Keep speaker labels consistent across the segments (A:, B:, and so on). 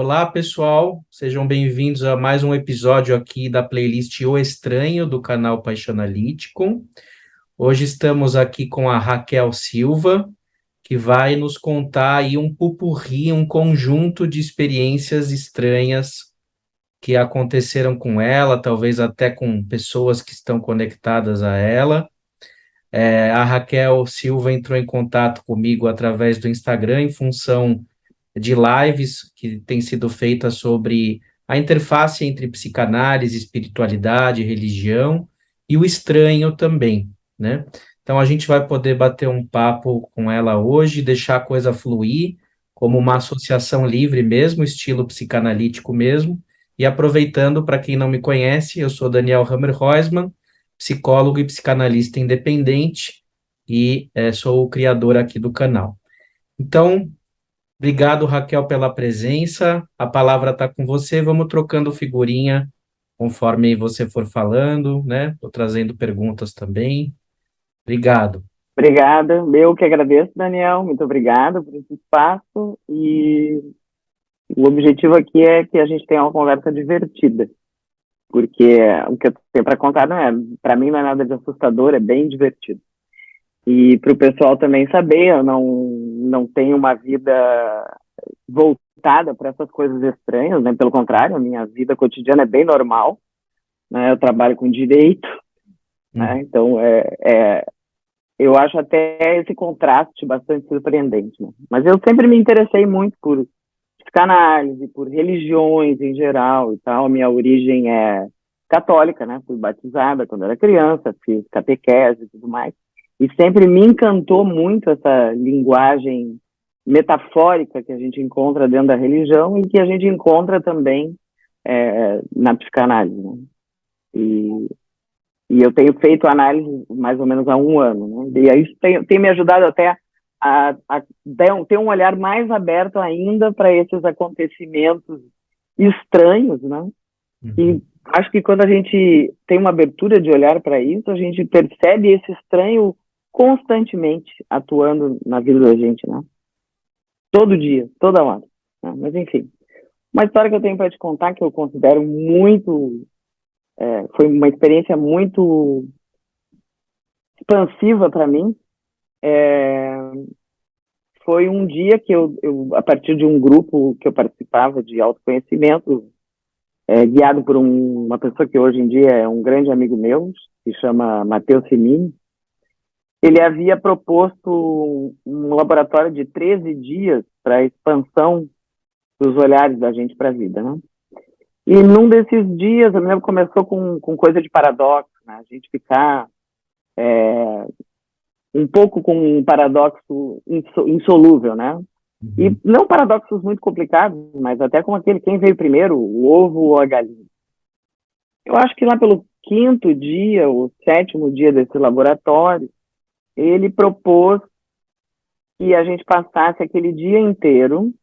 A: Olá, pessoal, sejam bem-vindos a mais um episódio aqui da playlist O Estranho do canal Paixão Analítico. Hoje estamos aqui com a Raquel Silva, que vai nos contar aí um pupurri, um conjunto de experiências estranhas que aconteceram com ela, talvez até com pessoas que estão conectadas a ela. A Raquel Silva entrou em contato comigo através do Instagram em função de lives que têm sido feitas sobre a interface entre psicanálise, espiritualidade, religião e o estranho também, né? Então a gente vai poder bater um papo com ela hoje, deixar a coisa fluir, como uma associação livre mesmo, estilo psicanalítico mesmo, e aproveitando, para quem não me conhece, eu sou Daniel Hammer-Huisman, psicólogo e psicanalista independente, e sou o criador aqui do canal. Então, obrigado, Raquel, pela presença. A palavra está com você. Vamos trocando figurinha conforme você for falando, né? Estou trazendo perguntas também. Obrigado.
B: Obrigada, eu que agradeço, Daniel, muito obrigada por esse espaço e o objetivo aqui é que a gente tenha uma conversa divertida, porque o que eu tenho para contar para mim não é nada de assustador, é bem divertido. E para o pessoal também saber, eu não tenho uma vida voltada para essas coisas estranhas, né? Pelo contrário, a minha vida cotidiana é bem normal, né? Eu trabalho com direito, né? Então eu acho até esse contraste bastante surpreendente, né? Mas eu sempre me interessei muito por psicanálise, por religiões em geral e tal. Minha origem é católica, né? Fui batizada quando era criança, fiz catequese e tudo mais. E sempre me encantou muito essa linguagem metafórica que a gente encontra dentro da religião e que a gente encontra também na psicanálise, né? E e eu tenho feito análise mais ou menos há um ano, né? E isso tem me ajudado até a ter um olhar mais aberto ainda para esses acontecimentos estranhos, né? E acho que quando a gente tem uma abertura de olhar para isso, a gente percebe esse estranho constantemente atuando na vida da gente, né? Todo dia, toda hora, né? Mas enfim, uma história que eu tenho para te contar que eu considero muito, foi uma experiência muito expansiva para mim. Foi um dia que a partir de um grupo que eu participava de autoconhecimento, guiado por uma pessoa que hoje em dia é um grande amigo meu, que chama Matheus Simini, ele havia proposto um laboratório de 13 dias para a expansão dos olhares da gente para a vida, né? E num desses dias, eu me lembro, começou com coisa de paradoxo, né? A gente ficar um pouco com um paradoxo insolúvel, né? E não paradoxos muito complicados, mas até como aquele, quem veio primeiro, o ovo ou a galinha. Eu acho que lá pelo quinto dia, ou sétimo dia desse laboratório, ele propôs que a gente passasse aquele dia inteiro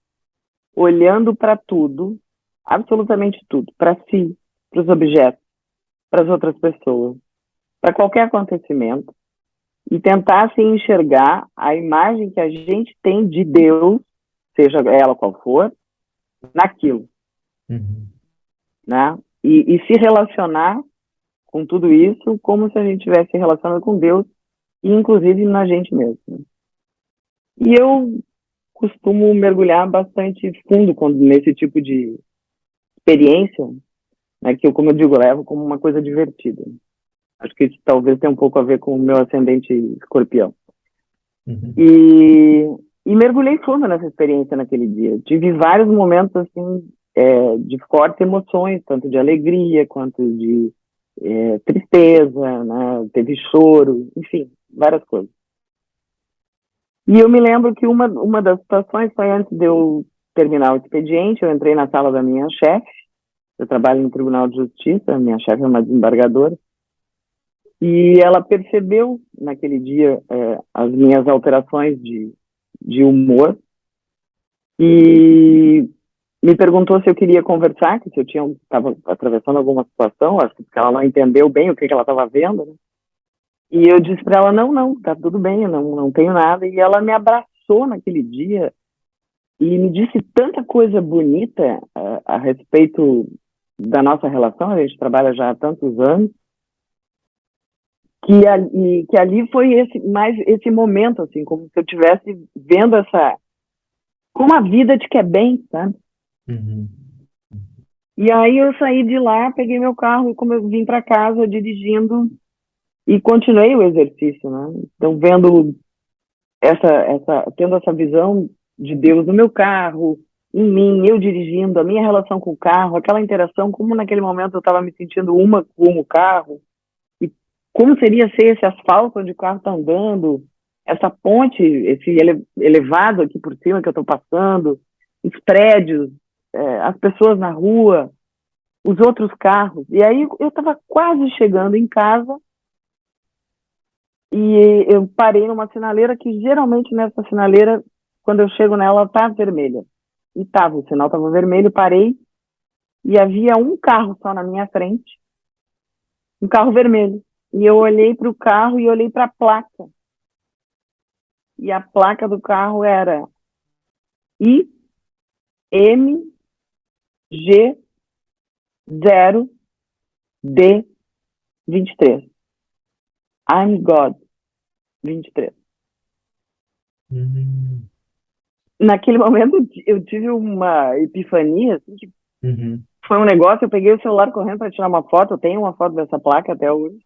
B: olhando para tudo, absolutamente tudo, para si, para os objetos, para as outras pessoas, para qualquer acontecimento, e tentasse enxergar a imagem que a gente tem de Deus, seja ela qual for, naquilo, né? E se relacionar com tudo isso como se a gente estivesse se relacionando com Deus e inclusive na gente mesmo, né? E eu costumo mergulhar bastante fundo nesse tipo de experiência, né, que eu, como eu digo, levo como uma coisa divertida. Acho que isso talvez tenha um pouco a ver com o meu ascendente escorpião. E mergulhei fundo nessa experiência naquele dia. Tive vários momentos assim de fortes emoções, tanto de alegria quanto de tristeza, né? Teve choro, enfim, várias coisas. E eu me lembro que uma das situações foi antes de eu terminar o expediente, eu entrei na sala da minha chefe, eu trabalho no Tribunal de Justiça, minha chefe é uma desembargadora, e ela percebeu naquele dia as minhas alterações de humor e me perguntou se eu queria conversar, que se eu estava atravessando alguma situação, acho que ela não entendeu bem o que ela estava vendo, né? E eu disse para ela, não, tá tudo bem, eu não tenho nada. E ela me abraçou naquele dia e me disse tanta coisa bonita a respeito da nossa relação. A gente trabalha já há tantos anos, que ali foi esse momento, assim, como se eu estivesse vendo como a vida te quer bem, sabe?
A: Uhum.
B: E aí eu saí de lá, peguei meu carro e como eu vim para casa dirigindo e continuei o exercício, né? Então, tendo essa visão de Deus no meu carro, em mim, eu dirigindo, a minha relação com o carro, aquela interação, como naquele momento eu estava me sentindo uma com o carro, e como seria ser esse asfalto onde o carro está andando, essa ponte, esse elevado aqui por cima que eu estou passando, os prédios, as pessoas na rua, os outros carros. E aí eu estava quase chegando em casa e eu parei numa sinaleira que geralmente nessa sinaleira, quando eu chego nela, tá vermelha. E tava, o sinal estava vermelho, parei e havia um carro só na minha frente, um carro vermelho. E eu olhei para o carro e olhei para a placa. E a placa do carro era IMG0D23. I'm God 23.
A: Uhum.
B: Naquele momento eu tive uma epifania, assim, que
A: Uhum.
B: foi um negócio, eu peguei o celular correndo para tirar uma foto, eu tenho uma foto dessa placa até hoje,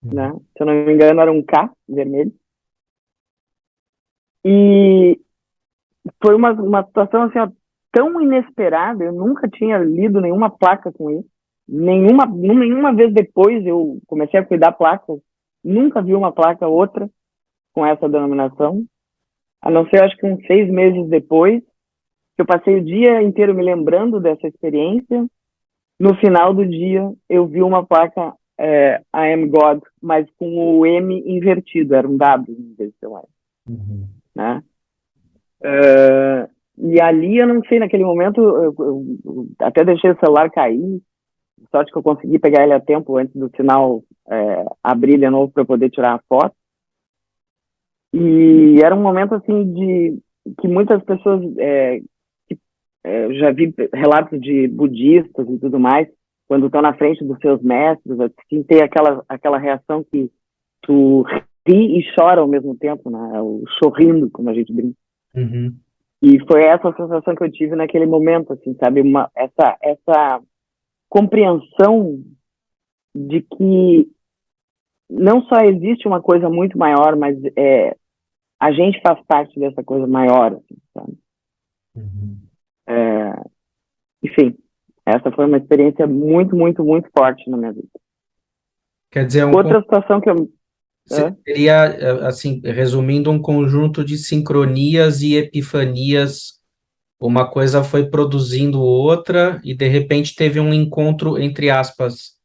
A: Uhum.
B: né? Se eu não me engano era um K vermelho. E foi uma situação assim, ó, tão inesperada, eu nunca tinha lido nenhuma placa com isso. Nenhuma vez depois eu comecei a cuidar placas, nunca vi uma placa outra com essa denominação, a não ser acho que uns 6 meses depois, que eu passei o dia inteiro me lembrando dessa experiência. No final do dia, eu vi uma placa I am God, mas com o M invertido, era um W em vez de ser um S,
A: Uhum.
B: né? E ali, eu não sei, naquele momento, eu até deixei o celular cair, sorte que eu consegui pegar ele a tempo antes do sinal abrir de novo para eu poder tirar a foto. E era um momento, assim, de que muitas pessoas, eu já vi relatos de budistas e tudo mais, quando estão na frente dos seus mestres, assim, ter aquela reação que tu ri e chora ao mesmo tempo, né? O sorrindo, como a gente brinca.
A: Uhum.
B: E foi essa sensação que eu tive naquele momento, assim, sabe? Essa compreensão de que não só existe uma coisa muito maior, mas a gente faz parte dessa coisa maior, assim, sabe?
A: Uhum.
B: Enfim, essa foi uma experiência muito, muito, muito forte na minha vida.
A: Quer dizer,
B: Outra situação que eu...
A: seria, assim, resumindo, um conjunto de sincronias e epifanias. Uma coisa foi produzindo outra e, de repente, teve um encontro, entre aspas,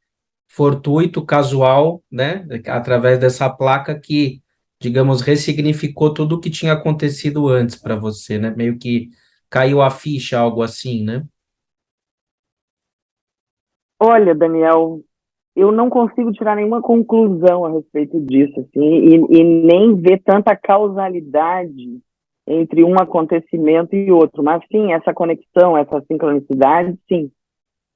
A: fortuito, casual, né? Através dessa placa que, digamos, ressignificou tudo o que tinha acontecido antes para você, né? Meio que caiu a ficha, algo assim, né?
B: Olha, Daniel, eu não consigo tirar nenhuma conclusão a respeito disso, assim, e nem ver tanta causalidade entre um acontecimento e outro. Mas sim, essa conexão, essa sincronicidade, sim,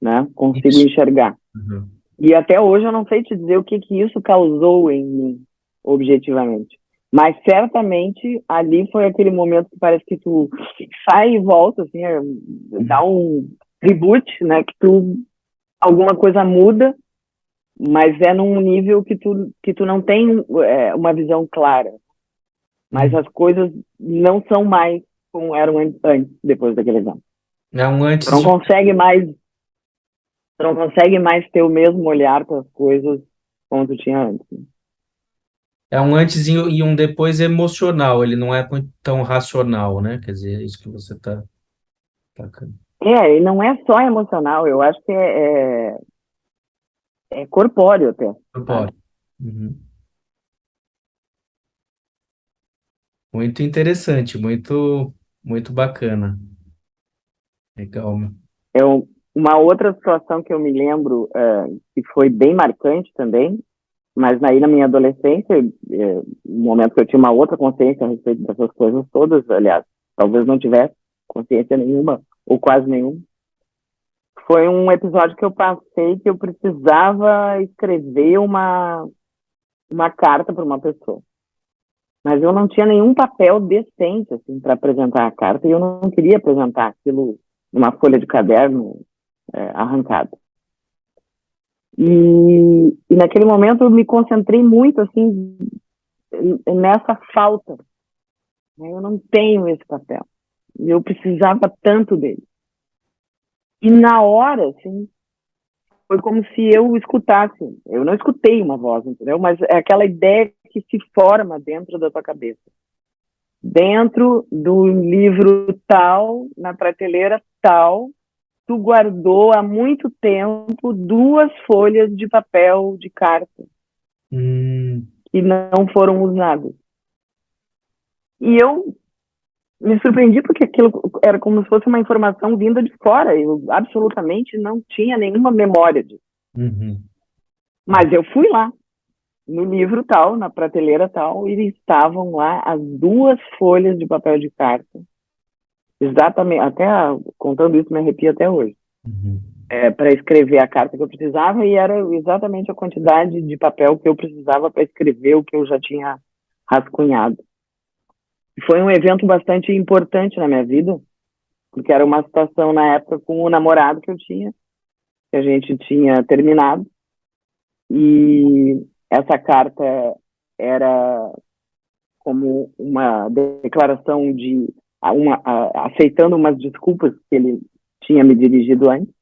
B: né? Consigo
A: Isso.
B: enxergar.
A: Uhum.
B: E até hoje eu não sei te dizer o que isso causou em mim, objetivamente. Mas certamente ali foi aquele momento que parece que tu sai e volta, assim, dá um reboot, né? Que alguma coisa muda, mas é num nível que tu não tem uma visão clara. Mas
A: Uhum.
B: as coisas não são mais como eram antes, depois daquele exame.
A: É um
B: Tu
A: antes
B: não
A: e
B: consegue mais, tu não consegue mais ter o mesmo olhar para as coisas como tu tinha antes.
A: é um antes e um depois emocional, ele não é tão racional, né? Quer dizer, é isso que você está.
B: E não é só emocional, eu acho que é corpóreo até, sabe?
A: Pode. Uhum. Muito interessante, muito, muito bacana. Legal.
B: Uma outra situação que eu me lembro que foi bem marcante também, mas aí na minha adolescência, no momento que eu tinha uma outra consciência a respeito dessas coisas todas, aliás, talvez não tivesse, consciência nenhuma, ou quase nenhuma. Foi um episódio que eu passei que eu precisava escrever uma carta para uma pessoa. Mas eu não tinha nenhum papel decente assim, para apresentar a carta e eu não queria apresentar aquilo numa folha de caderno arrancada. E naquele momento eu me concentrei muito assim nessa falta. Eu não tenho esse papel. Eu precisava tanto dele. E na hora, assim, foi como se eu escutasse. Eu não escutei uma voz, entendeu? Mas é aquela ideia que se forma dentro da tua cabeça. Dentro do livro tal, na prateleira tal, tu guardou há muito tempo 2 folhas de papel de carta que não foram usadas. E eu me surpreendi porque aquilo era como se fosse uma informação vinda de fora. Eu absolutamente não tinha nenhuma memória disso. Mas eu fui lá, no livro tal, na prateleira tal, e estavam lá as 2 folhas de papel de carta. Exatamente, até contando isso me arrepio até hoje. Para escrever a carta que eu precisava, e era exatamente a quantidade de papel que eu precisava para escrever o que eu já tinha rascunhado. Foi um evento bastante importante na minha vida, porque era uma situação na época com o namorado que eu tinha, que a gente tinha terminado, e essa carta era como uma declaração de aceitando umas desculpas que ele tinha me dirigido antes.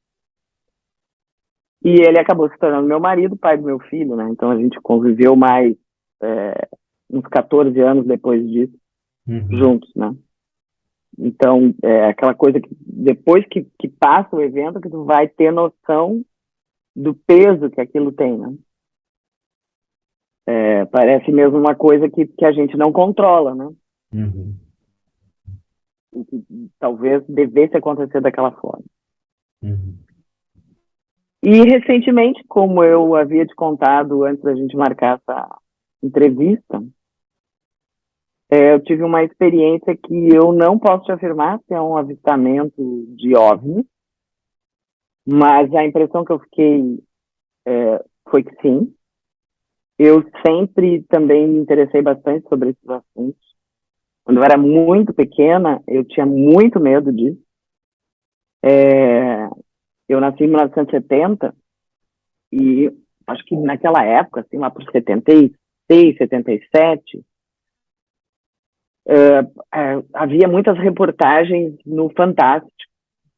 B: E ele acabou se tornando meu marido, pai do meu filho, né? Então a gente conviveu mais uns 14 anos depois disso, juntos, né? Então, aquela coisa que depois que passa o evento, que tu vai ter noção do peso que aquilo tem, né? Parece mesmo uma coisa que a gente não controla, né? E que talvez devesse acontecer daquela forma. E recentemente, como eu havia te contado antes da gente marcar essa entrevista, eu tive uma experiência que eu não posso te afirmar se é um avistamento de OVNI, mas a impressão que eu fiquei foi que sim. Eu sempre também me interessei bastante sobre esses assuntos. Quando eu era muito pequena, eu tinha muito medo disso. Eu nasci em 1970 e acho que naquela época, assim, lá por 76, 77, havia muitas reportagens no Fantástico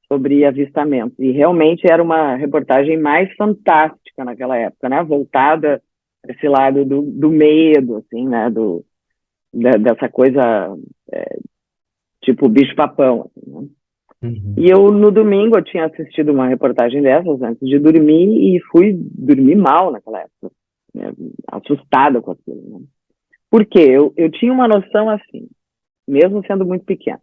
B: sobre avistamentos. E realmente era uma reportagem mais fantástica naquela época, né? Voltada para esse lado do medo, assim, né? Dessa coisa tipo bicho-papão, assim, né? E eu, no domingo, eu tinha assistido uma reportagem dessas antes de dormir e fui dormir mal naquela época, né? Assustada com aquilo, né? Por quê? Eu tinha uma noção assim, mesmo sendo muito pequena.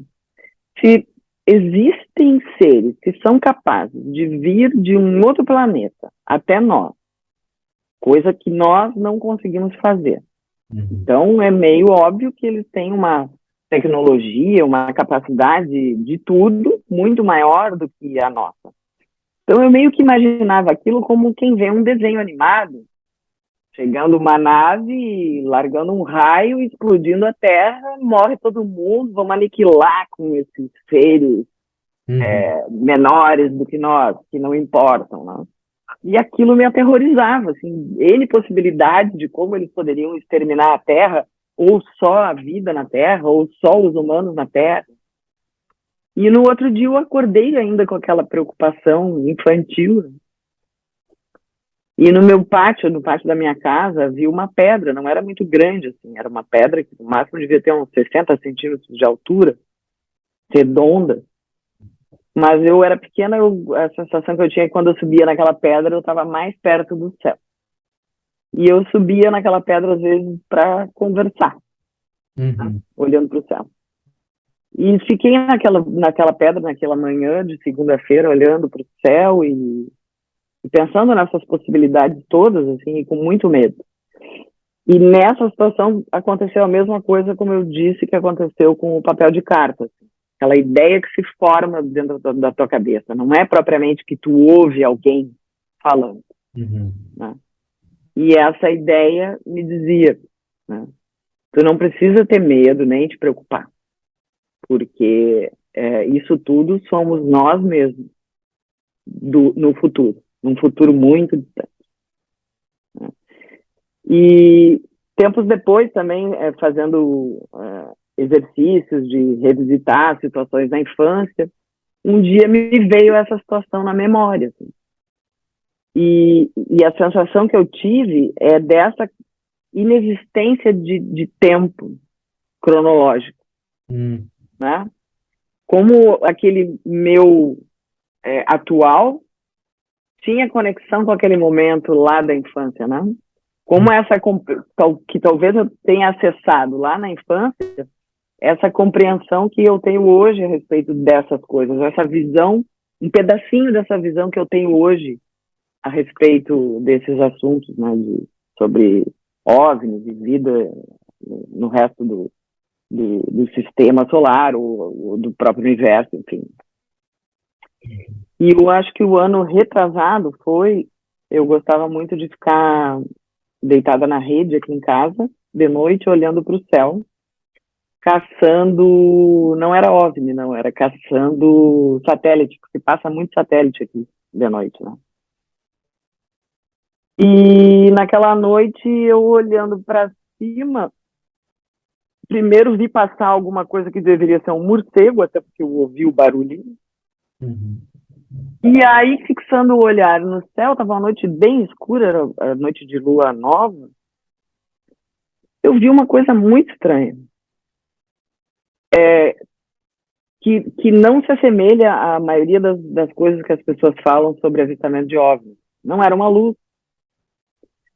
B: Se existem seres que são capazes de vir de um outro planeta até nós, coisa que nós não conseguimos fazer. Então, é meio óbvio que eles têm uma tecnologia, uma capacidade de tudo muito maior do que a nossa. Então, eu meio que imaginava aquilo como quem vê um desenho animado, chegando uma nave, largando um raio, explodindo a Terra, morre todo mundo, vamos aniquilar com esses seres menores do que nós, que não importam, né? E aquilo me aterrorizava, assim, N possibilidades de como eles poderiam exterminar a Terra, ou só a vida na Terra, ou só os humanos na Terra. E no outro dia eu acordei ainda com aquela preocupação infantil. E no meu pátio, no pátio da minha casa, havia uma pedra, não era muito grande, assim, era uma pedra que no máximo devia ter uns 60 centímetros de altura, redonda. Mas eu era pequena, a sensação que eu tinha quando eu subia naquela pedra, eu estava mais perto do céu. E eu subia naquela pedra, às vezes, para conversar, olhando para o céu. E fiquei naquela pedra, naquela manhã de segunda-feira, olhando para o céu e pensando nessas possibilidades todas, assim, e com muito medo. E nessa situação aconteceu a mesma coisa, como eu disse, que aconteceu com o papel de carta. aquela ideia que se forma dentro da tua cabeça. Não é propriamente que tu ouve alguém falando,
A: Uhum.
B: né? E essa ideia me dizia, né? Tu não precisa ter medo nem te preocupar, porque isso tudo somos nós mesmos no futuro, num futuro muito distante, né? E tempos depois também, fazendo exercícios de revisitar situações da infância, um dia me veio essa situação na memória, assim. E a sensação que eu tive é dessa inexistência de tempo cronológico,
A: Hum.
B: né? Como aquele meu atual tinha conexão com aquele momento lá da infância, né? Como essa que talvez eu tenha acessado lá na infância, essa compreensão que eu tenho hoje a respeito dessas coisas, essa visão, um pedacinho dessa visão que eu tenho hoje a respeito desses assuntos, né, sobre OVNIs e vida no resto do sistema solar ou do próprio universo, enfim. E eu acho que o ano retrasado eu gostava muito de ficar deitada na rede aqui em casa, de noite, olhando para o céu, caçando, não era OVNI, não, era caçando satélite, porque passa muito satélite aqui de noite, né? E naquela noite, eu olhando para cima, primeiro vi passar alguma coisa que deveria ser um morcego, até porque eu ouvi o barulhinho.
A: Uhum.
B: E aí, fixando o olhar no céu, estava uma noite bem escura, era a noite de lua nova, eu vi uma coisa muito estranha, que não se assemelha à maioria das coisas que as pessoas falam sobre avistamento de OVNIs. Não era uma luz,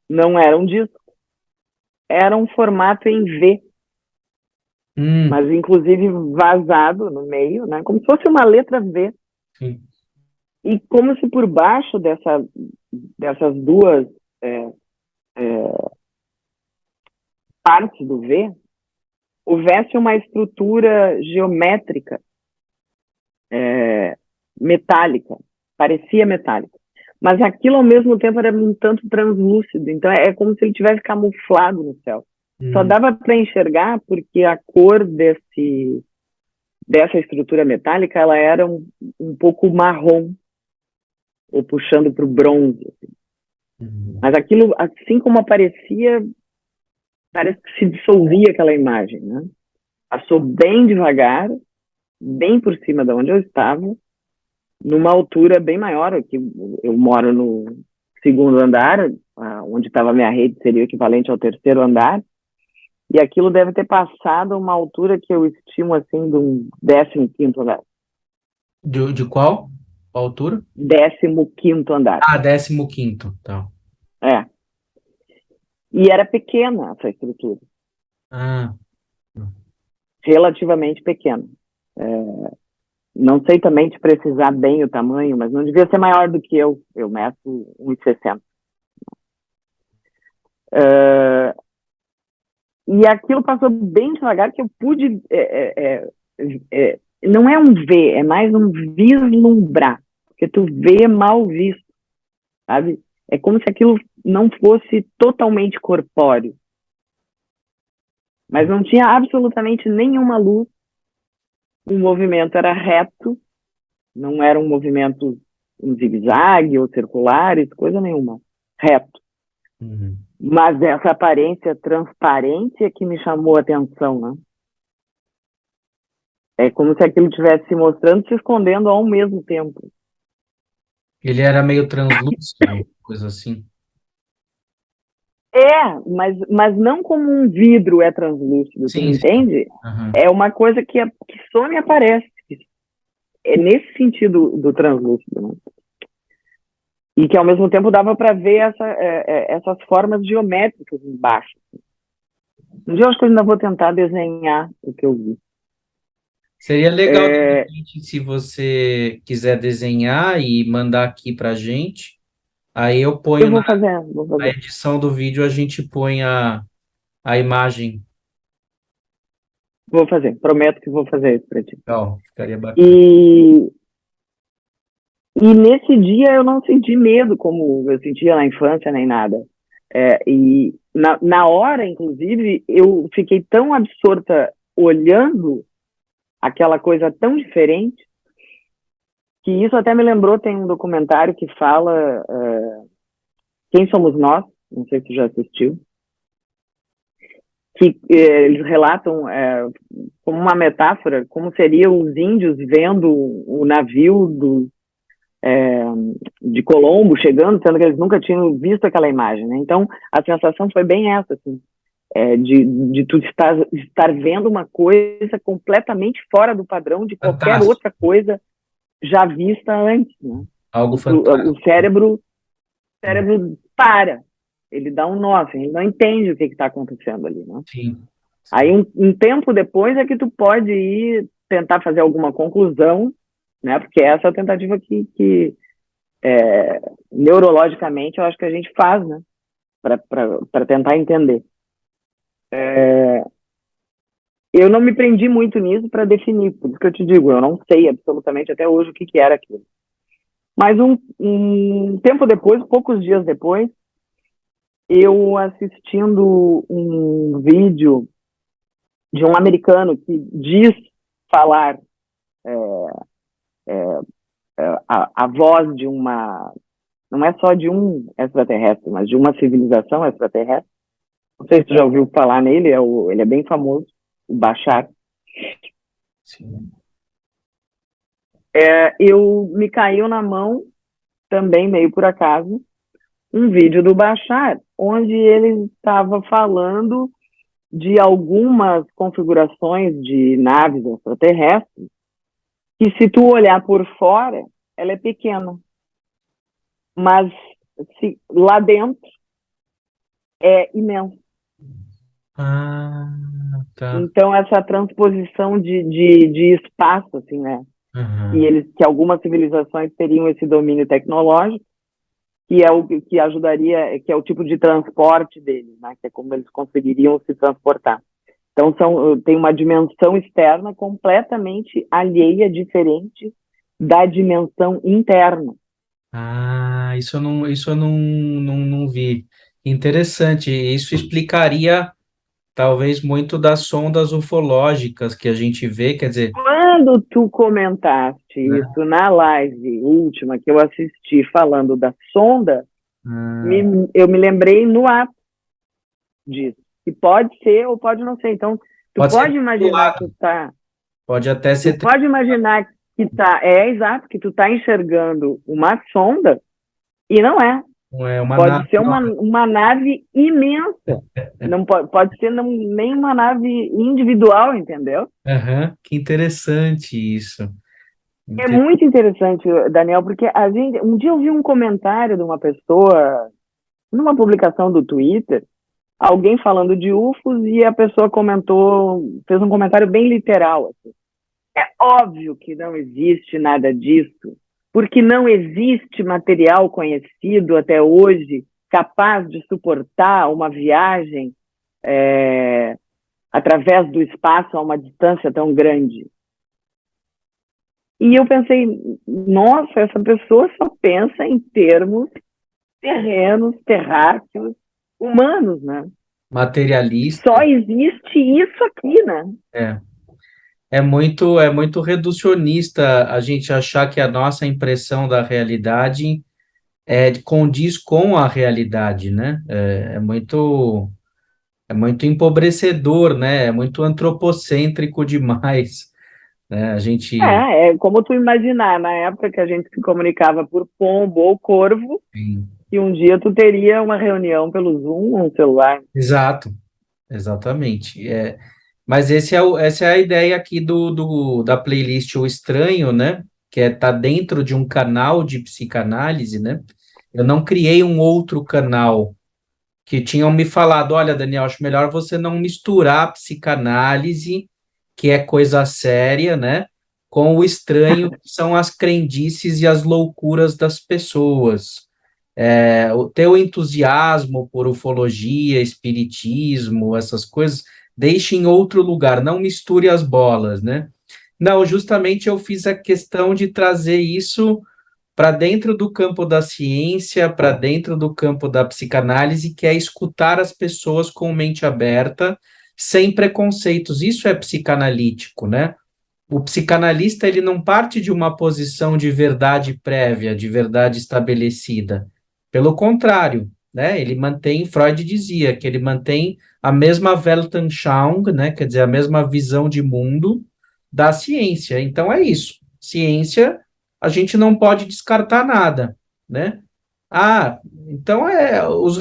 B: não era um disco, era um formato em V,
A: Hum.
B: mas inclusive vazado no meio, né, como se fosse uma letra V.
A: Sim.
B: E como se por baixo dessas duas é, é, partes do V houvesse uma estrutura geométrica metálica, parecia metálica. Mas aquilo ao mesmo tempo era um tanto translúcido, então é como se ele tivesse camuflado no céu. Só
A: Hum.
B: dava para enxergar porque a cor dessa estrutura metálica ela era um pouco marrom, ou puxando para o bronze. Assim.
A: Uhum.
B: Mas aquilo, assim como aparecia, parece que se dissolvia aquela imagem, né? Passou bem devagar, bem por cima de onde eu estava, numa altura bem maior, que eu moro no segundo andar, onde estava a minha rede seria o equivalente ao terceiro andar, e aquilo deve ter passado uma altura que eu estimo assim de um 15º andar.
A: De qual? Qual altura?
B: 15º andar.
A: Ah, 15º, tá.
B: É. E era pequena essa estrutura,
A: Ah.
B: relativamente pequena. Não sei também te precisar bem o tamanho, mas não devia ser maior do que eu. Eu meço 1,60. Uh, e aquilo passou bem devagar que eu pude. Não é um ver, é mais um vislumbrar. Porque tu vê mal visto, sabe? É como se aquilo não fosse totalmente corpóreo. Mas não tinha absolutamente nenhuma luz. O movimento era reto, não era um movimento em zigue-zague ou circulares, coisa nenhuma. Reto.
A: Uhum.
B: Mas essa aparência transparente é que me chamou a atenção, né? É como se aquilo estivesse se mostrando e se escondendo ao mesmo tempo.
A: Ele era meio translúcido, coisa assim.
B: Mas não como um vidro é translúcido, tu
A: Sim,
B: me
A: sim.
B: entende?
A: Aham.
B: É uma coisa que só me aparece. É nesse sentido do translúcido, né? E que ao mesmo tempo dava para ver essas formas geométricas embaixo. Um dia eu acho que eu ainda vou tentar desenhar o que eu vi.
A: Seria legal, de
B: É,
A: repente, se você quiser desenhar e mandar aqui pra gente. Aí eu
B: eu
A: ponho
B: vou fazer, vou
A: na
B: fazer.
A: edição do vídeo, a gente põe a imagem.
B: Vou fazer, prometo que vou fazer isso para ti.
A: Legal, ficaria bacana.
B: E, e nesse dia eu não senti medo como eu sentia na infância, nem nada. E na hora, inclusive, eu fiquei tão absorta olhando aquela coisa tão diferente, que isso até me lembrou, tem um documentário que fala Quem Somos Nós, não sei se tu já assistiu, que eles relatam como uma metáfora, como seriam os índios vendo o navio de Colombo chegando, sendo que eles nunca tinham visto aquela imagem, né? Então, a sensação foi bem essa, assim, de tu estar vendo uma coisa completamente fora do padrão de qualquer
A: Fantástico,
B: outra coisa já vista antes, né?
A: algo
B: O
A: fantástico.
B: cérebro para, ele dá um nó, assim, ele não entende o que está acontecendo ali, né?
A: Sim,
B: Aí,
A: sim.
B: um tempo depois é que tu pode ir tentar fazer alguma conclusão, né? Porque essa é a tentativa que neurologicamente eu acho que a gente faz, né? Para tentar entender. Eu não me prendi muito nisso para definir, por isso que eu te digo, eu não sei absolutamente até hoje o que era aquilo. Mas um tempo depois, poucos dias depois, eu assistindo um vídeo de um americano que diz falar a voz de uma, não é só de um extraterrestre, mas de uma civilização extraterrestre. Não sei se tu já ouviu falar nele, ele é bem famoso, o Bashar.
A: Sim.
B: Eu me caiu na mão, também meio por acaso, um vídeo do Bashar, onde ele estava falando de algumas configurações de naves extraterrestres, que se tu olhar por fora, ela é pequena, mas lá dentro é imenso.
A: Ah, tá.
B: Então, essa transposição de espaço, assim, né?
A: Uhum.
B: Que algumas civilizações teriam esse domínio tecnológico, que é o que ajudaria, que é o tipo de transporte deles, né? Que é como eles conseguiriam se transportar. Então, tem uma dimensão externa completamente alheia, diferente da dimensão interna.
A: Ah, isso eu não vi. Interessante. Isso explicaria talvez muito das sondas ufológicas que a gente vê, quer dizer,
B: Quando tu comentaste
A: né?
B: isso na live última que eu assisti falando da sonda,
A: Ah,
B: eu me lembrei no ato disso. Que pode ser ou pode não ser. Então, tu
A: pode ser
B: pode imaginar
A: tripulado,
B: que tá,
A: pode até
B: tu
A: ser
B: pode imaginar que exato, que tu tá enxergando uma sonda e não é.
A: é uma
B: Pode
A: nave.
B: ser uma nave imensa. Não pode ser nem uma nave individual, entendeu?
A: Aham, que interessante isso.
B: É
A: Inte-
B: muito interessante, Daniel, porque um dia eu vi um comentário de uma pessoa numa publicação do Twitter, alguém falando de UFOs e a pessoa comentou, fez um comentário bem literal, assim. É óbvio que não existe nada disso, porque não existe material conhecido até hoje capaz de suportar uma viagem através do espaço a uma distância tão grande. E eu pensei, nossa, essa pessoa só pensa em termos terrenos, terráqueos, humanos, né? Só
A: Materialista,
B: existe isso aqui, né?
A: é. É muito reducionista a gente achar que a nossa impressão da realidade condiz com a realidade, né? É muito empobrecedor, né? É muito antropocêntrico demais, né? A gente,
B: É como tu imaginar, na época que a gente se comunicava por pombo ou corvo,
A: enfim,
B: que um dia tu teria uma reunião pelo Zoom ou um celular.
A: exato, exatamente. Mas essa é a ideia aqui da playlist O Estranho, né? Que tá dentro de um canal de psicanálise, né? Eu não criei um outro canal que tinham me falado, olha, Daniel, acho melhor você não misturar psicanálise, que é coisa séria, né? Com o estranho, que são as crendices e as loucuras das pessoas. O teu entusiasmo por ufologia, espiritismo, essas coisas, deixe em outro lugar, não misture as bolas, né? Não, justamente eu fiz a questão de trazer isso para dentro do campo da ciência, para dentro do campo da psicanálise, que é escutar as pessoas com mente aberta, sem preconceitos. Isso é psicanalítico, né? O psicanalista, ele não parte de uma posição de verdade prévia, de verdade estabelecida. Pelo contrário, né? Ele mantém, Freud dizia que ele mantém a mesma Weltanschauung, né? Quer dizer, a mesma visão de mundo da ciência. Então é isso. Ciência, a gente não pode descartar nada, né? Ah, então os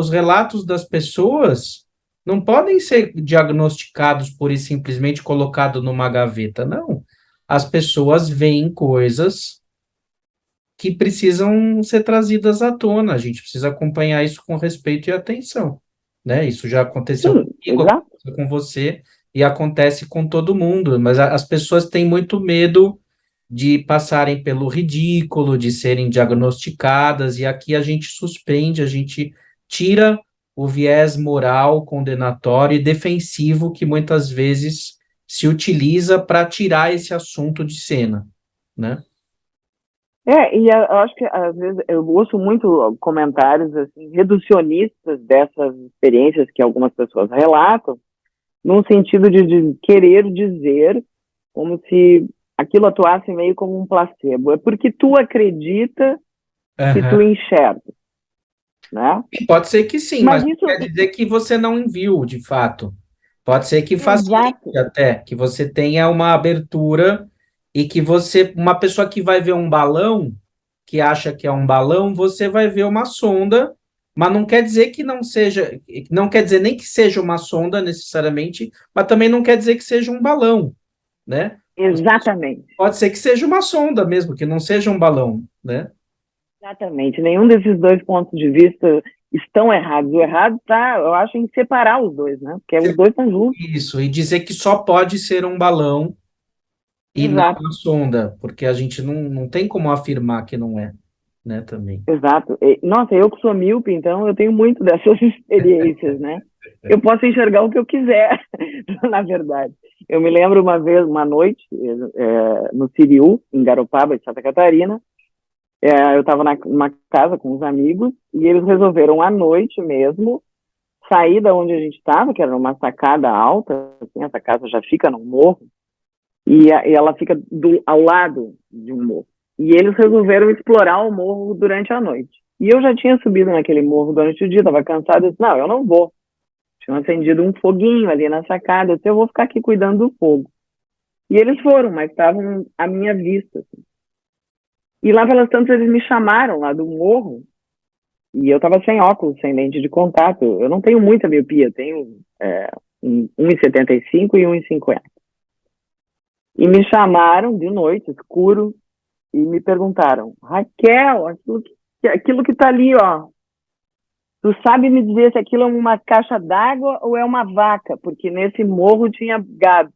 A: relatos das pessoas não podem ser diagnosticados pura e simplesmente colocados numa gaveta, não. As pessoas veem coisas que precisam ser trazidas à tona. A gente precisa acompanhar isso com respeito e atenção, né? Isso já aconteceu
B: Sim,
A: comigo,
B: exato.
A: aconteceu com você e acontece com todo mundo, mas as pessoas têm muito medo de passarem pelo ridículo, de serem diagnosticadas, e aqui a gente suspende, a gente tira o viés moral, condenatório e defensivo que muitas vezes se utiliza para tirar esse assunto de cena, né?
B: Eu acho que às vezes eu ouço muito comentários assim reducionistas dessas experiências que algumas pessoas relatam, num sentido de querer dizer como se aquilo atuasse meio como um placebo. É porque tu acredita que tu
A: Aham.
B: enxerga, né?
A: Pode ser que sim,
B: Mas
A: mas não
B: isso,
A: quer dizer que você não viu, de fato. Pode ser que facilite
B: exato,
A: até, que você tenha uma abertura e que você, uma pessoa que vai ver um balão, que acha que é um balão, você vai ver uma sonda, mas não quer dizer que não seja, não quer dizer nem que seja uma sonda necessariamente, mas também não quer dizer que seja um balão, né?
B: exatamente.
A: Pode ser que seja uma sonda mesmo, que não seja um balão, né?
B: Exatamente. Nenhum desses dois pontos de vista estão errados. O errado está, eu acho, em separar os dois, né? Porque os dois estão juntos.
A: Isso, e dizer que só pode ser um balão e não
B: Exato,
A: uma sonda, porque a gente não tem como afirmar que não é, né, também.
B: exato. Nossa, eu que sou míope, então eu tenho muito dessas experiências, né? Eu posso enxergar o que eu quiser, na verdade. Eu me lembro uma vez, uma noite, no Siriu, em Garopaba, de Santa Catarina, eu estava numa casa com uns amigos e eles resolveram à noite mesmo sair da onde a gente estava, que era numa sacada alta, assim, essa casa já fica num morro, e ela fica ao lado de um morro. E eles resolveram explorar o morro durante a noite. E eu já tinha subido naquele morro durante o dia, estava cansado, eu disse, não, eu não vou. Tinham acendido um foguinho ali na sacada, eu disse, eu vou ficar aqui cuidando do fogo. E eles foram, mas estavam à minha vista. Assim. E lá pelas tantas eles me chamaram lá do morro, e eu estava sem óculos, sem lente de contato. Eu não tenho muita miopia, tenho 1,75 e 1,50. E me chamaram de noite, escuro, e me perguntaram, Raquel, aquilo que tá ali, ó, tu sabe me dizer se aquilo é uma caixa d'água ou é uma vaca? Porque nesse morro tinha gado.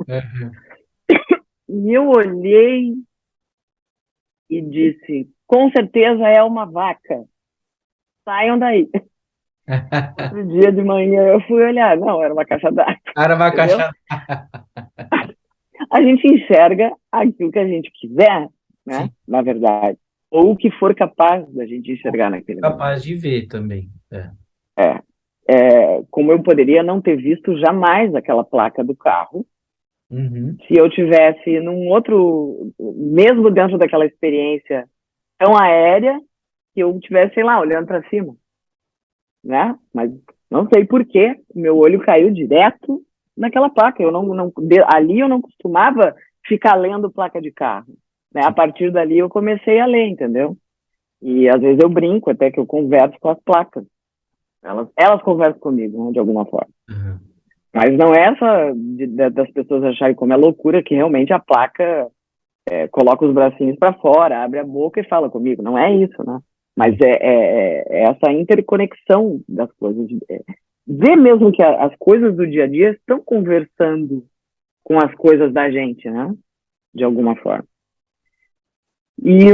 A: Uhum.
B: E eu olhei e disse, com certeza é uma vaca. Saiam daí. Outro dia de manhã eu fui olhar, não, era uma caixa d'água,
A: Era uma
B: entendeu?
A: caixa.
B: A gente enxerga aquilo que a gente quiser, né?
A: Sim,
B: Na verdade. Ou o que for capaz da gente enxergar naquele momento.
A: capaz de ver também. É.
B: É, como eu poderia não ter visto jamais aquela placa do carro,
A: Uhum.
B: se eu tivesse num outro, mesmo dentro daquela experiência tão aérea, que eu tivesse, sei lá, olhando para cima, né? Mas não sei por que meu olho caiu direto naquela placa. Ali eu não costumava ficar lendo placa de carro, né? A
A: Sim.
B: partir dali eu comecei a ler, entendeu? E às vezes eu brinco até que eu converso com as placas. Elas conversam comigo, né, de alguma forma.
A: Uhum.
B: Mas não é essa das pessoas acharem como é loucura que realmente a placa coloca os bracinhos para fora, abre a boca e fala comigo. Não é isso, né? Mas
A: Sim.
B: é essa interconexão das coisas. Ver mesmo que as coisas do dia a dia estão conversando com as coisas da gente, né? De alguma forma. E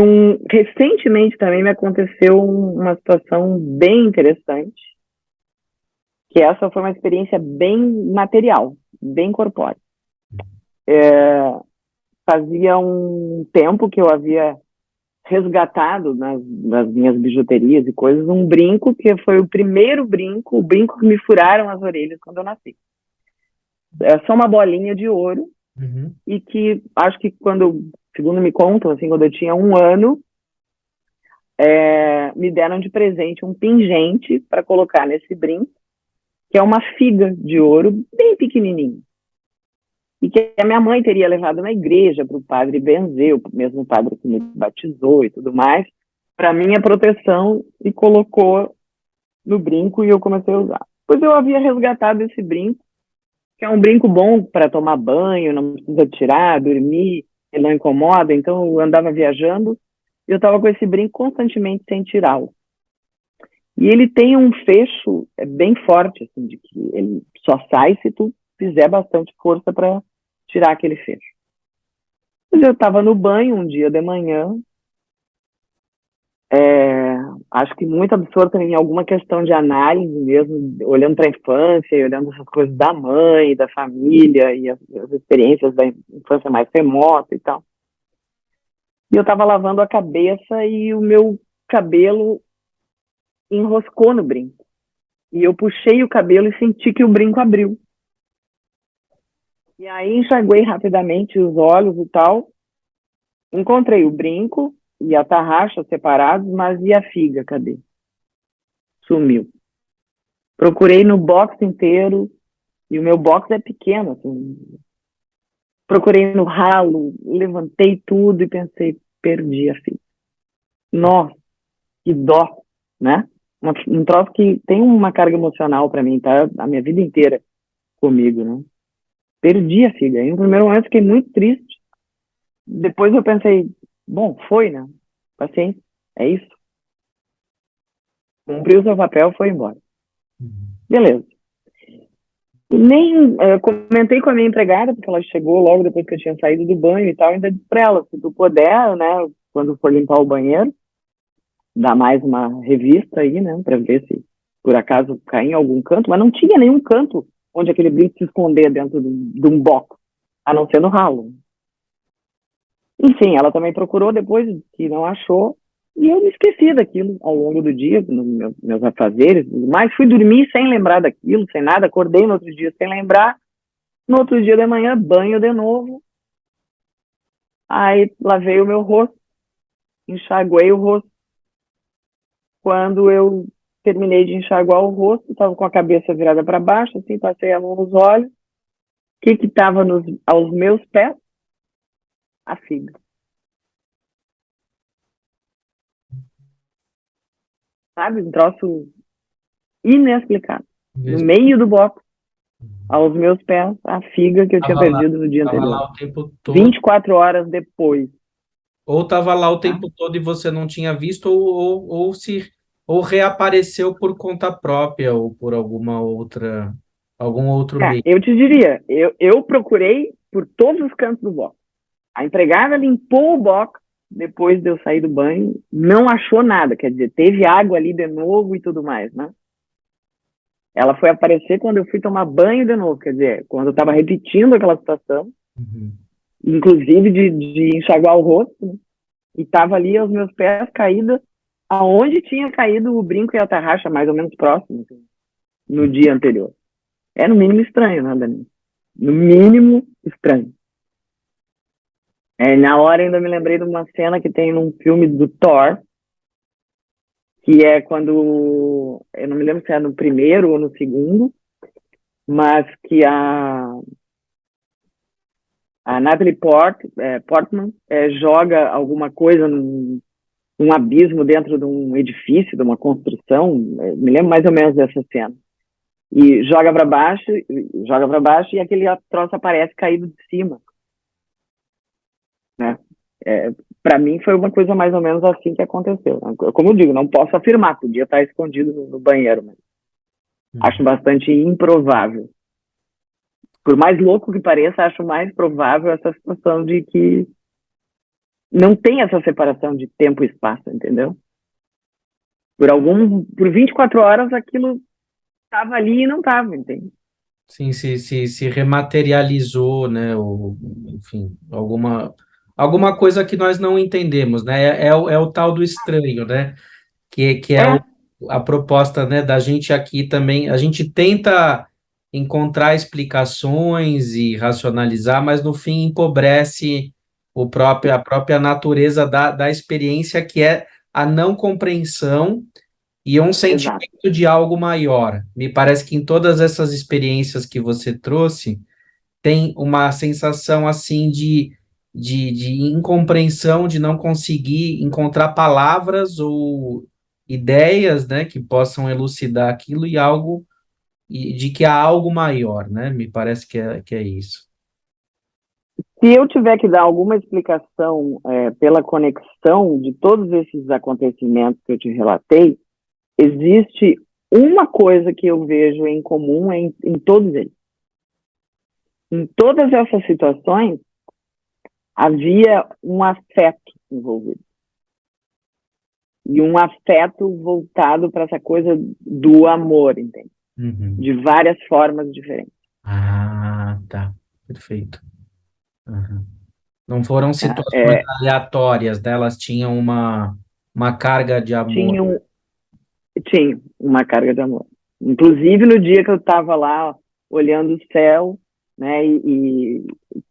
B: recentemente também me aconteceu uma situação bem interessante, que essa foi uma experiência bem material, bem corpórea. Fazia um tempo que eu havia resgatado nas minhas bijuterias e coisas um brinco que foi o primeiro brinco, o brinco que me furaram as orelhas quando eu nasci. É só uma bolinha de ouro e que acho que segundo me contam, assim, quando eu tinha 1 ano, me deram de presente um pingente para colocar nesse brinco, que é uma figa de ouro bem pequenininho. E que a minha mãe teria levado na igreja para o padre benzer, o mesmo padre que me batizou e tudo mais, para minha proteção, e colocou no brinco e eu comecei a usar. Pois eu havia resgatado esse brinco, que é um brinco bom para tomar banho, não precisa tirar, dormir, ele não incomoda, então eu andava viajando e eu estava com esse brinco constantemente sem tirá-lo. E ele tem um fecho bem forte, assim, de que ele só sai se tu fizer bastante força para tirar aquele fecho. Mas eu estava no banho um dia de manhã, acho que muito absorta em alguma questão de análise mesmo, olhando para a infância e olhando essas coisas da mãe, da família e as experiências da infância mais remota e tal. E eu estava lavando a cabeça e o meu cabelo enroscou no brinco. E eu puxei o cabelo e senti que o brinco abriu. E aí enxaguei rapidamente os olhos e tal. Encontrei o brinco e a tarraxa separados, mas e a figa, cadê? Sumiu. Procurei no box inteiro, e o meu box é pequeno, assim. Procurei no ralo, levantei tudo e pensei, perdi a figa. Nossa, que dó, né? Um troço que tem uma carga emocional para mim, tá? A minha vida inteira comigo, né? Perdi a figa. Em um primeiro momento fiquei muito triste. Depois eu pensei, bom, foi, né? Paciência, é isso. Cumpriu o seu papel, foi embora. Beleza. Nem comentei com a minha empregada, porque ela chegou logo depois que eu tinha saído do banho e tal, ainda disse pra ela, se tu puder, né, quando for limpar o banheiro, dá mais uma revista aí, né, pra ver se por acaso cair em algum canto, mas não tinha nenhum canto onde aquele brinco se esconder dentro de um box, a não ser no ralo. Enfim, ela também procurou depois, que não achou, e eu me esqueci daquilo ao longo do dia, nos meus afazeres, mas fui dormir sem lembrar daquilo, sem nada, acordei no outro dia sem lembrar, no outro dia de manhã, banho de novo, aí lavei o meu rosto, enxaguei o rosto. Quando eu terminei de enxaguar o rosto, estava com a cabeça virada para baixo, assim, passei a mão nos olhos, o que estava aos meus pés? A figa. Sabe? Um troço inexplicável. No meio do box, aos meus pés, a figa que eu tinha perdido no dia
A: Tava
B: anterior.
A: lá o tempo todo.
B: 24 horas depois.
A: Ou estava lá o
B: Tá?
A: tempo todo e você não tinha visto, ou reapareceu por conta própria ou por algum outro meio.
B: Eu te diria, eu procurei por todos os cantos do box. A empregada limpou o box depois de eu sair do banho, não achou nada, quer dizer, teve água ali de novo e tudo mais, né? Ela foi aparecer quando eu fui tomar banho de novo, quer dizer, quando eu estava repetindo aquela situação, inclusive de enxaguar o rosto, né? E estava ali aos meus pés caída, aonde tinha caído o brinco e a tarraxa, mais ou menos próximo, assim, no dia anterior. É no mínimo estranho, né, Dani? No mínimo estranho. Na hora ainda me lembrei de uma cena que tem num filme do Thor, que é quando, eu não me lembro se é no primeiro ou no segundo, mas que a Natalie Portman joga alguma coisa num abismo dentro de um edifício, de uma construção, me lembro mais ou menos dessa cena. E joga para baixo e aquele troço aparece caído de cima, né? Para mim foi uma coisa mais ou menos assim que aconteceu. Como eu digo, não posso afirmar, podia estar escondido no banheiro, mas acho bastante improvável. Por mais louco que pareça, acho mais provável essa situação de que não tem essa separação de tempo e espaço, entendeu? Por 24 horas aquilo estava ali e não estava, entende?
A: Sim, se rematerializou, né? Enfim, alguma coisa que nós não entendemos, né? É o tal do estranho, né? Que é
B: É,
A: a proposta, né, da gente aqui também. A gente tenta encontrar explicações e racionalizar, mas no fim empobrece a própria natureza da experiência, que é a não compreensão e um
B: exato.
A: sentimento de algo maior. Me parece que em todas essas experiências que você trouxe, tem uma sensação assim de incompreensão, de não conseguir encontrar palavras ou ideias, né, que possam elucidar aquilo e algo, e de que há algo maior, né? Me parece que é isso.
B: Se eu tiver que dar alguma explicação pela conexão de todos esses acontecimentos que eu te relatei, existe uma coisa que eu vejo em comum em todos eles. Em todas essas situações, havia um afeto envolvido. E um afeto voltado para essa coisa do amor, entende?
A: Uhum.
B: De várias formas diferentes.
A: Ah, tá. Perfeito. Uhum. Não foram
B: Né?
A: situações aleatórias, delas tinham uma carga de amor.
B: Tinham, tinha uma carga de amor. Inclusive no dia que eu estava lá olhando o céu, né,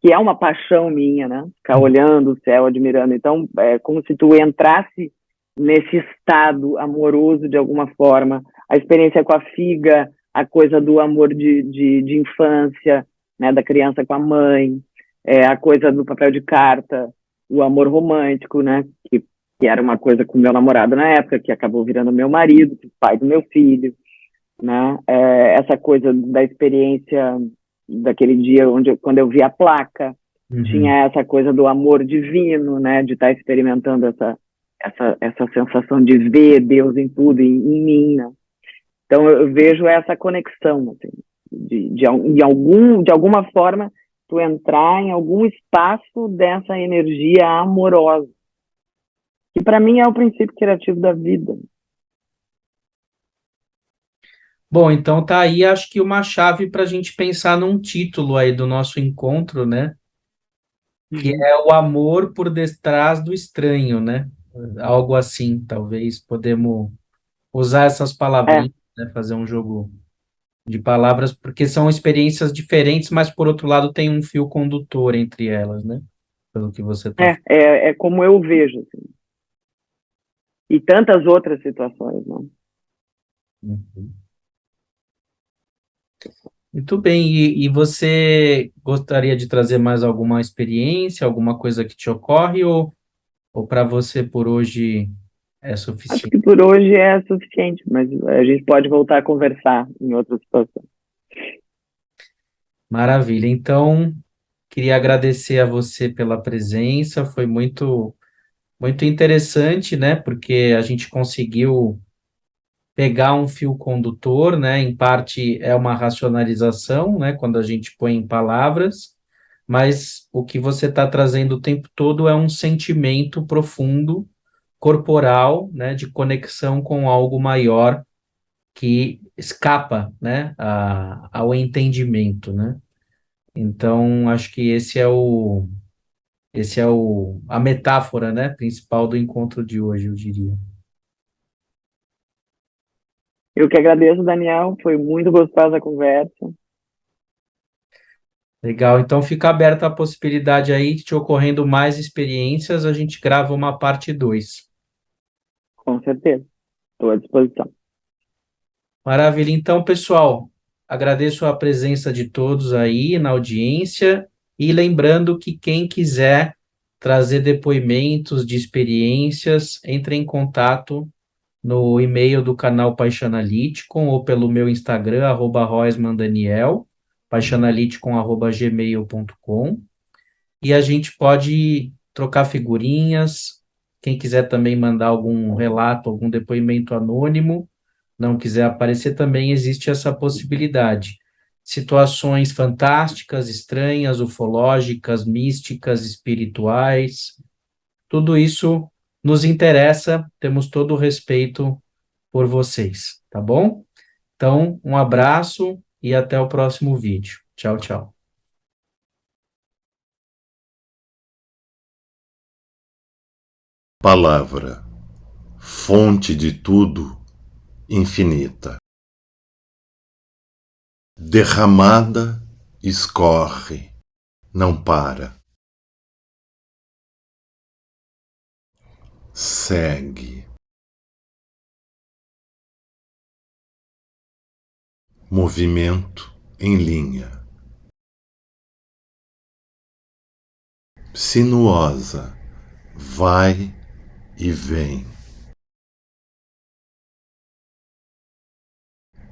B: que é uma paixão minha, né, ficar olhando o céu, admirando. Então, é como se tu entrasse nesse estado amoroso de alguma forma. A experiência com a figa, a coisa do amor de infância, né, da criança com a mãe, a coisa do papel de carta, o amor romântico, né, que era uma coisa com o meu namorado na época, que acabou virando meu marido, pai do meu filho, né? Essa coisa da experiência daquele dia quando eu vi a placa,
A: Uhum.
B: tinha essa coisa do amor divino, né? De estar experimentando essa sensação de ver Deus em tudo, em mim, né? Então eu vejo essa conexão, assim, de alguma forma, tu entrar em algum espaço dessa energia amorosa, que para mim é o princípio criativo da vida.
A: Bom, então tá aí, acho que uma chave para a gente pensar num título aí do nosso encontro, né? Que
B: Uhum.
A: é o amor por detrás do estranho, né? Algo assim, talvez podemos usar essas
B: É,
A: palavrinhas, né? Fazer um jogo de palavras, porque são experiências diferentes, mas por outro lado tem um fio condutor entre elas, né? Pelo que você está falando.
B: é como eu vejo, assim. E tantas outras situações, né?
A: Uhum. Muito bem, e você gostaria de trazer mais alguma experiência, alguma coisa que te ocorre, ou para você por hoje é
B: Acho
A: suficiente?
B: que por hoje é suficiente, mas a gente pode voltar a conversar em outras situações.
A: Maravilha. Então, queria agradecer a você pela presença, foi muito interessante, né? Porque a gente conseguiu pegar um fio condutor, né? Em parte é uma racionalização, né? Quando a gente põe em palavras, mas o que você está trazendo o tempo todo é um sentimento profundo, corporal, né? De conexão com algo maior que escapa, né? Ao entendimento, né? Então, acho que a metáfora, né, principal do encontro de hoje, eu diria.
B: Eu que agradeço, Daniel, foi muito gostosa a conversa,
A: Legal, então fica aberta a possibilidade aí de te ocorrendo mais experiências, a gente grava uma parte 2.
B: com certeza. Estou à disposição.
A: Maravilha, então, pessoal, agradeço a presença de todos aí na audiência e lembrando que quem quiser trazer depoimentos de experiências, entre em contato no e-mail do canal Paixanalyticon ou pelo meu Instagram, @roismandaniel, paixanalyticon@gmail.com, e a gente pode trocar figurinhas. Quem quiser também mandar algum relato, algum depoimento anônimo, não quiser aparecer, também existe essa possibilidade. Situações fantásticas, estranhas, ufológicas, místicas, espirituais, tudo isso nos interessa, temos todo o respeito por vocês, tá bom? Então, um abraço e até o próximo vídeo. Tchau, tchau.
C: Palavra, fonte de tudo, infinita. Derramada, escorre, não para. Segue. Movimento em linha. Sinuosa, vai e vem.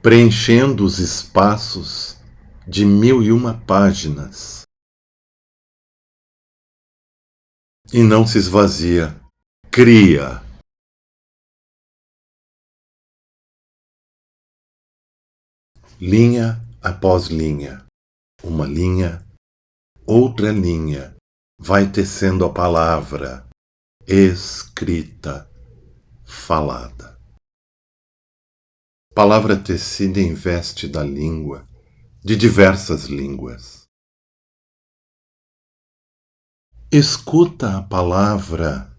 C: Preenchendo os espaços de 1001 páginas. E não se esvazia, cria. Linha após linha, uma linha, outra linha, vai tecendo a palavra, escrita, falada. Palavra tecida em veste da língua, de diversas línguas. Escuta a palavra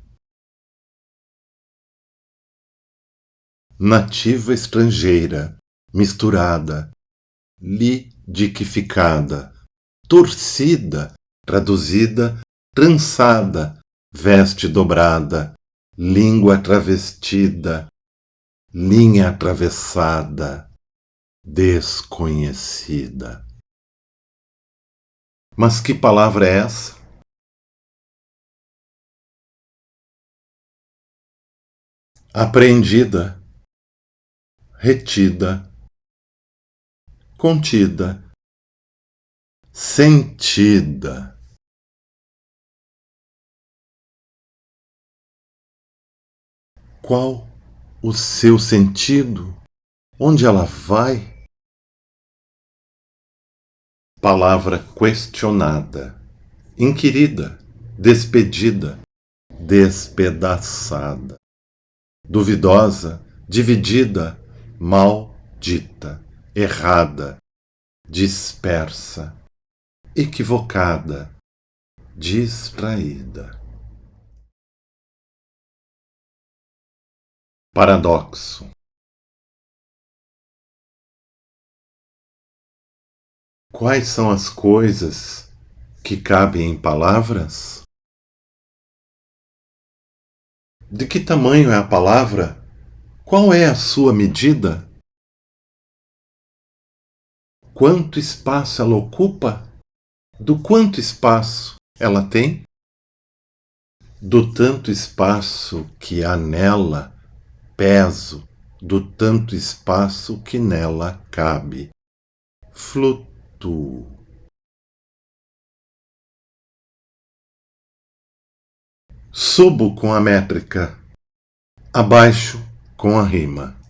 C: nativa estrangeira, misturada, lidificada, torcida, traduzida, trançada, veste dobrada, língua travestida, linha atravessada, desconhecida. Mas que palavra é essa? Apreendida, retida, contida, sentida. Qual o seu sentido? Onde ela vai? Palavra questionada, inquirida, despedida, despedaçada, duvidosa, dividida, maldita, errada, dispersa, equivocada, distraída. Paradoxo. Quais são as coisas que cabem em palavras? De que tamanho é a palavra? Qual é a sua medida? Quanto espaço ela ocupa? Do quanto espaço ela tem? Do tanto espaço que há nela, peso do tanto espaço que nela cabe. Flutuo. Subo com a métrica, abaixo com a rima.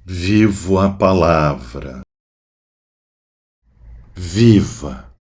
C: Vivo a palavra. Viva!